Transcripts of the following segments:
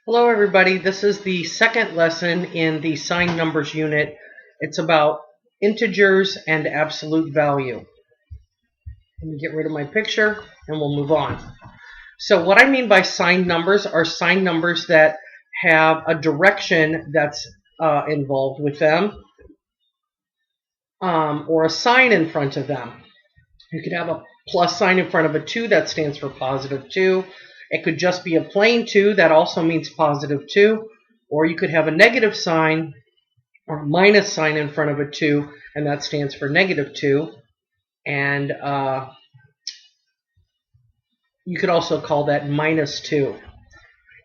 Hello everybody, this is the second lesson in the sign numbers unit. It's about integers and absolute value. Let me get rid of my picture and we'll move on. So what I mean by sign numbers are sign numbers that have a direction that's involved with them, or a sign in front of them. You could have a plus sign in front of a 2 that stands for positive 2. It could just be a plain 2 that also means positive 2. Or you could have a negative sign or minus sign in front of a 2 and that stands for negative 2. And you could also call that minus 2.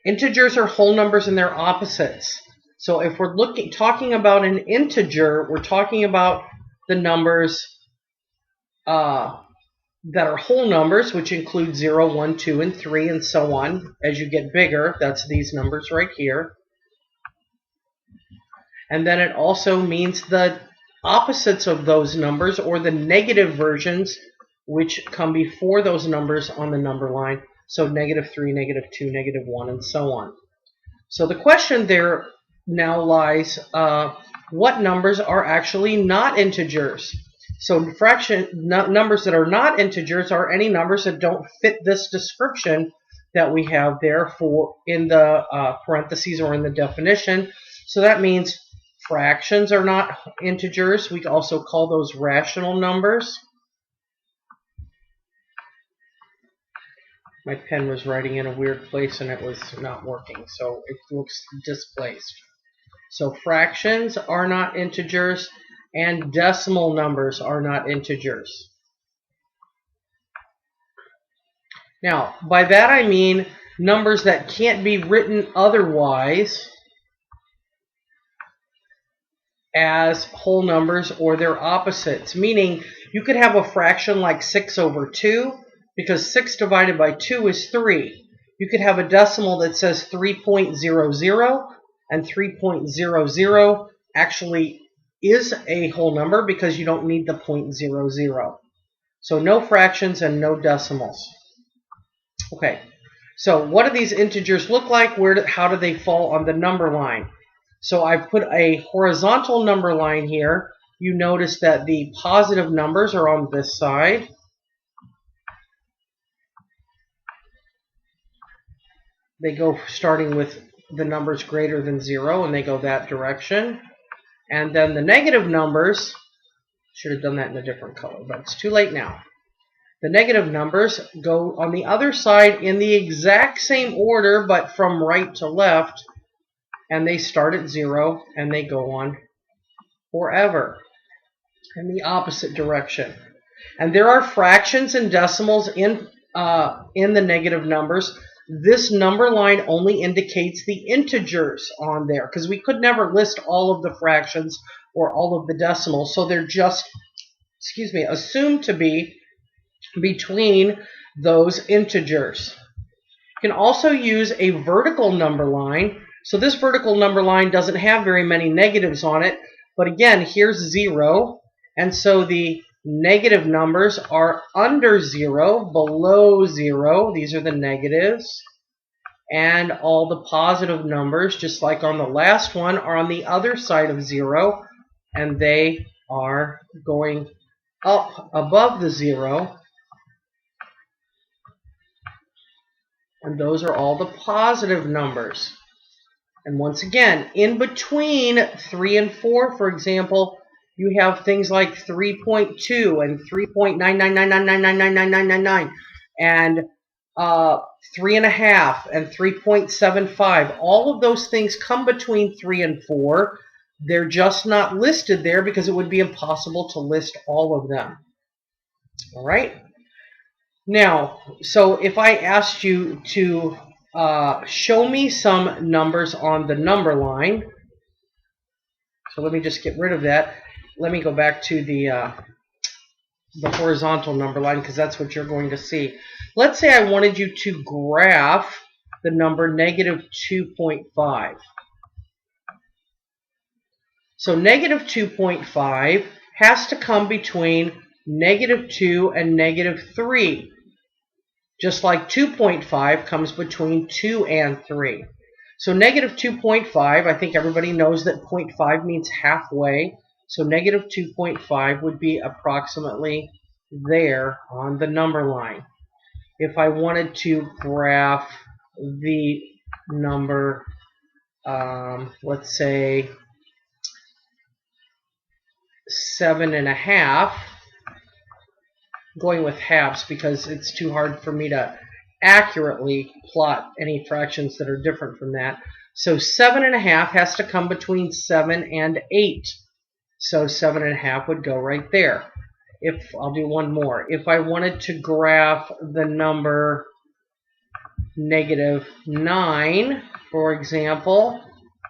Integers are whole numbers and their opposites. So if we're talking about an integer, we're talking about the numbers that are whole numbers, which include 0, 1, 2, and 3, and so on. As you get bigger, that's these numbers right here. And then it also means the opposites of those numbers, or the negative versions, which come before those numbers on the number line. So negative 3, negative 2, negative 1, and so on. So the question there now lies, what numbers are actually not integers? So numbers that are not integers are any numbers that don't fit this description that we have there in the parentheses or in the definition. So that means fractions are not integers. We also call those rational numbers. My pen was writing in a weird place and it was not working, so it looks displaced. So fractions are not integers, and decimal numbers are not integers. Now, by that I mean numbers that can't be written otherwise as whole numbers or their opposites. Meaning, you could have a fraction like 6 over 2, because 6 divided by 2 is 3. You could have a decimal that says 3.00, and 3.00 actually is a whole number because you don't need the 0.00. So no fractions and no decimals. Okay, so what do these integers look like? How do they fall on the number line? So I've put a horizontal number line here. You notice that the positive numbers are on this side. They go starting with the numbers greater than 0, and they go that direction. And then the negative numbers, should have done that in a different color, but it's too late now. The negative numbers go on the other side in the exact same order, but from right to left, and they start at 0, and they go on forever in the opposite direction. And there are fractions and decimals in the negative numbers. This number line only indicates the integers on there, because we could never list all of the fractions or all of the decimals, so they're just, assumed to be between those integers. You can also use a vertical number line. So this vertical number line doesn't have very many negatives on it, but again, here's 0, and so the negative numbers are under 0, below 0. These are the negatives. And all the positive numbers, just like on the last one, are on the other side of 0. And they are going up above the 0. And those are all the positive numbers. And once again, in between 3 and 4, for example, you have things like 3.2 and 3.99999999999 and 3.5 and 3.75. All of those things come between 3 and 4. They're just not listed there because it would be impossible to list all of them. All right? Now, so if I asked you to show me some numbers on the number line, so let me just get rid of that. Let me go back to the horizontal number line, because that's what you're going to see. Let's say I wanted you to graph the number negative 2.5. So negative 2.5 has to come between negative 2 and negative 3. Just like 2.5 comes between 2 and 3. So negative 2.5, I think everybody knows that 0.5 means halfway. So negative 2.5 would be approximately there on the number line. If I wanted to graph the number, let's say 7.5, going with halves because it's too hard for me to accurately plot any fractions that are different from that. So 7.5 has to come between 7 and 8. So 7.5 would go right there. If I'll do one more. If I wanted to graph the number negative 9, for example,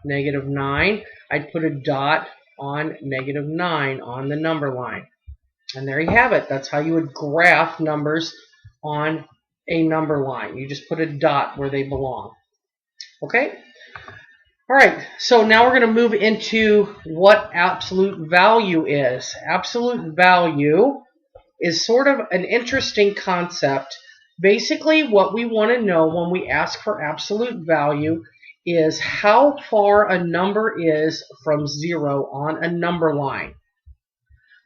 negative 9, I'd put a dot on negative 9 on the number line. And there you have it. That's how you would graph numbers on a number line. You just put a dot where they belong. Okay? All right, so now we're going to move into what absolute value is. Absolute value is sort of an interesting concept. Basically, what we want to know when we ask for absolute value is how far a number is from 0 on a number line.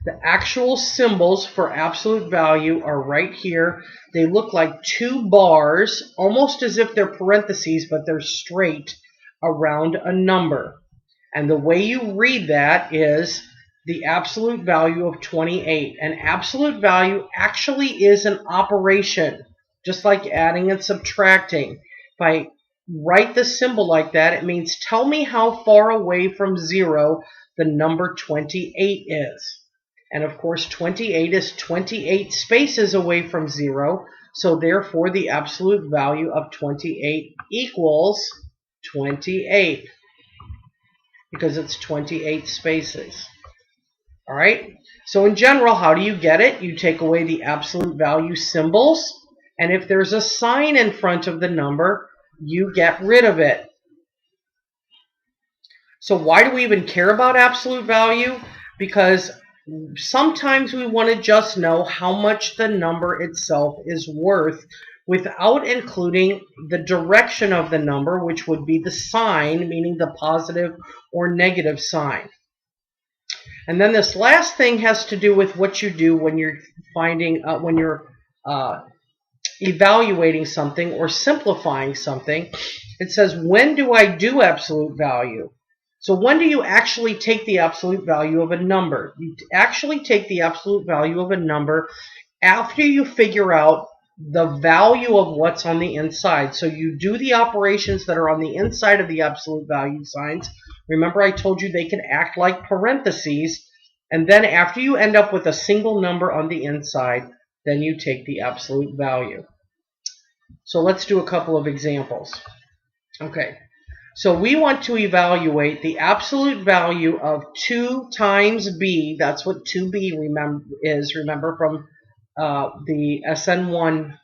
The actual symbols for absolute value are right here. They look like two bars, almost as if they're parentheses, but they're straight around a number. And the way you read that is the absolute value of 28. And absolute value actually is an operation, just like adding and subtracting. If I write the symbol like that, it means tell me how far away from 0 the number 28 is. And of course, 28 is 28 spaces away from 0. So therefore, the absolute value of 28 equals 28. Because it's 28 spaces. All right? So in general, how do you get it? You take away the absolute value symbols. And if there's a sign in front of the number, you get rid of it. So why do we even care about absolute value? Because sometimes we want to just know how much the number itself is worth without including the direction of the number, which would be the sign, meaning the positive or negative sign. And then this last thing has to do with what you do when you're evaluating something or simplifying something. It says, when do I do absolute value? So when do you actually take the absolute value of a number? You actually take the absolute value of a number after you figure out the value of what's on the inside. So you do the operations that are on the inside of the absolute value signs. Remember, I told you they can act like parentheses. And then after you end up with a single number on the inside, then you take the absolute value. So let's do a couple of examples. Okay. So we want to evaluate the absolute value of 2 times b. That's what 2b is, remember, from the SN1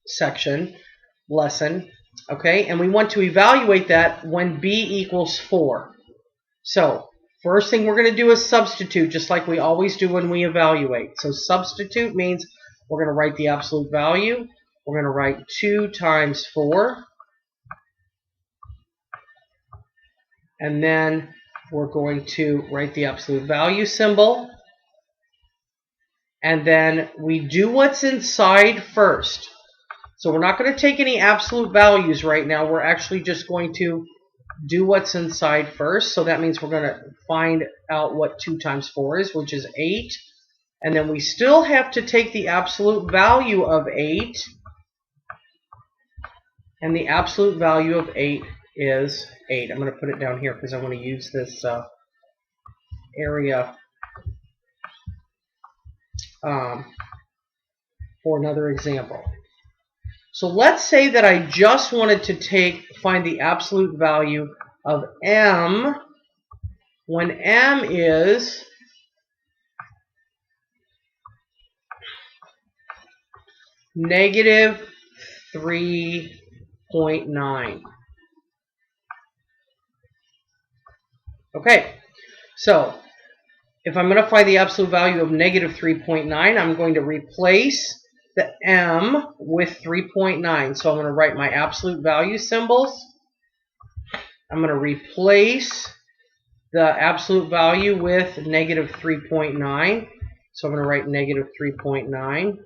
section lesson. Okay, and we want to evaluate that when b equals 4. So first thing we're going to do is substitute, just like we always do when we evaluate. So substitute means we're going to write the absolute value. We're going to write 2 times 4. And then we're going to write the absolute value symbol. And then we do what's inside first. So we're not going to take any absolute values right now. We're actually just going to do what's inside first. So that means we're going to find out what 2 times 4 is, which is 8. And then we still have to take the absolute value of 8. And the absolute value of 8 is 8. I'm going to put it down here because I want to use this area for another example. So let's say that I just wanted to find the absolute value of m when m is negative 3.9. Okay, so if I'm going to find the absolute value of negative 3.9, I'm going to replace the m with 3.9. So I'm going to write my absolute value symbols. I'm going to replace the absolute value with negative 3.9. So I'm going to write negative 3.9.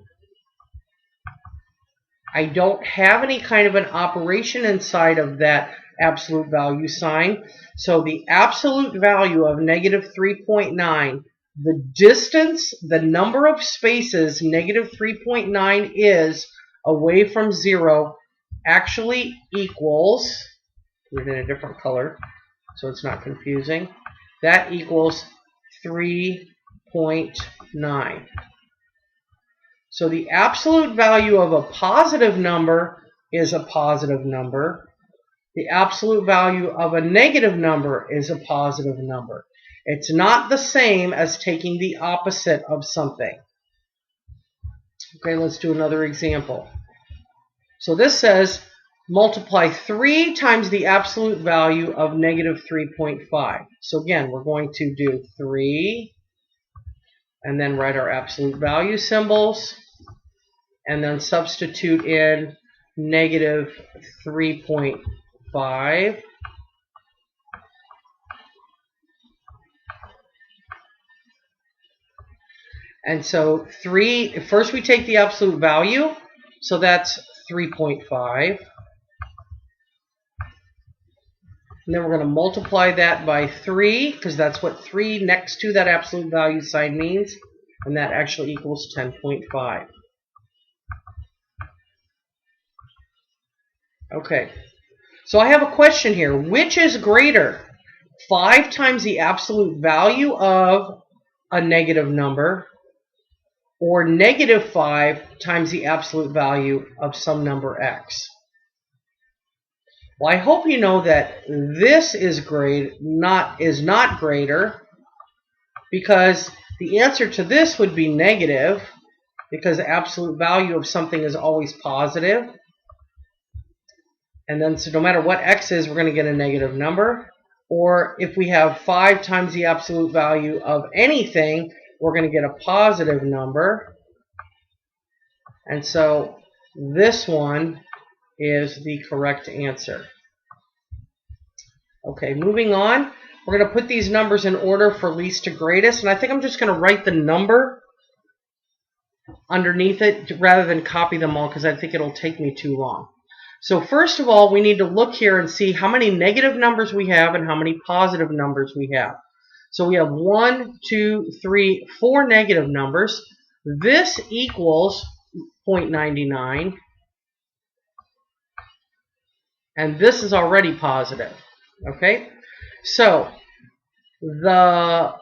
I don't have any kind of an operation inside of that absolute value sign. So the absolute value of negative 3.9, the distance, the number of spaces negative 3.9 is away from 0, actually equals, put it in a different color so it's not confusing, that equals 3.9. So the absolute value of a positive number is a positive number. The absolute value of a negative number is a positive number. It's not the same as taking the opposite of something. Okay, let's do another example. So this says multiply 3 times the absolute value of negative 3.5. So again, we're going to do 3 and then write our absolute value symbols and then substitute in negative 3.5. And so first we take the absolute value, so that's 3.5. And then we're going to multiply that by 3, because that's what 3 next to that absolute value sign means, and that actually equals 10.5. Okay, so I have a question here. Which is greater, 5 times the absolute value of a negative number, or negative 5 times the absolute value of some number x? Well, I hope you know that this is not greater, because the answer to this would be negative, because the absolute value of something is always positive. And then, so no matter what x is, we're going to get a negative number. Or if we have 5 times the absolute value of anything, we're going to get a positive number. And so this one is the correct answer. Okay, moving on. We're going to put these numbers in order for least to greatest. And I think I'm just going to write the number underneath it rather than copy them all, because I think it'll take me too long. So first of all, we need to look here and see how many negative numbers we have and how many positive numbers we have. So we have 1, 2, 3, 4 negative numbers. This equals 0.99. And this is already positive. Okay? So the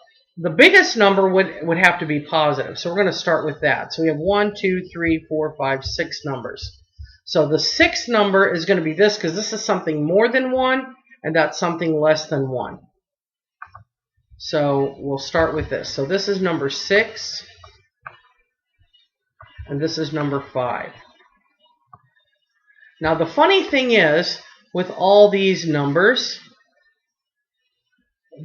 biggest number would have to be positive. So we're going to start with that. So we have 1, 2, 3, 4, 5, 6 numbers. So the 6th number is going to be this, because this is something more than 1, and that's something less than 1. So we'll start with this. So this is number 6, and this is number 5. Now the funny thing is, with all these numbers,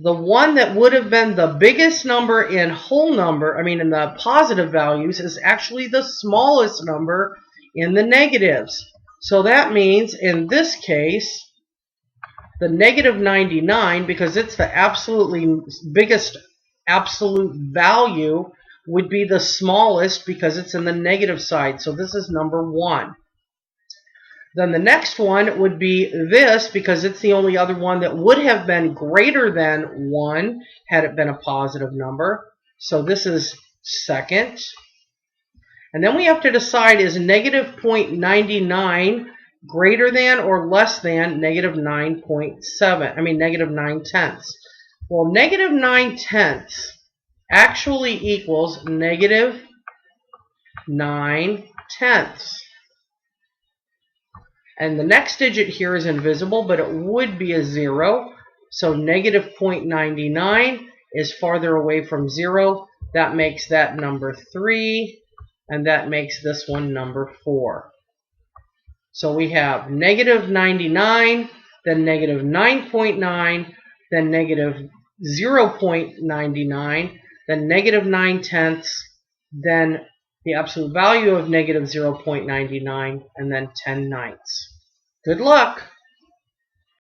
the one that would have been the biggest number in whole number, in the positive values, is actually the smallest number in the negatives. So that means in this case, the negative 99, because it's the absolutely biggest absolute value, would be the smallest because it's in the negative side. So this is number 1. Then the next one would be this, because it's the only other one that would have been greater than 1 had it been a positive number. So this is second. And then we have to decide, is negative 0.99 greater than or less than negative 9.7? Negative 9/10. Well, negative 9/10 actually equals negative 9/10. And the next digit here is invisible, but it would be a 0. So negative 0.99 is farther away from 0. That makes that number 3. And that makes this one number 4. So we have negative 99, then negative 9.9, then negative 0.99, then negative 9/10, then the absolute value of negative 0.99, and then 10/9. Good luck!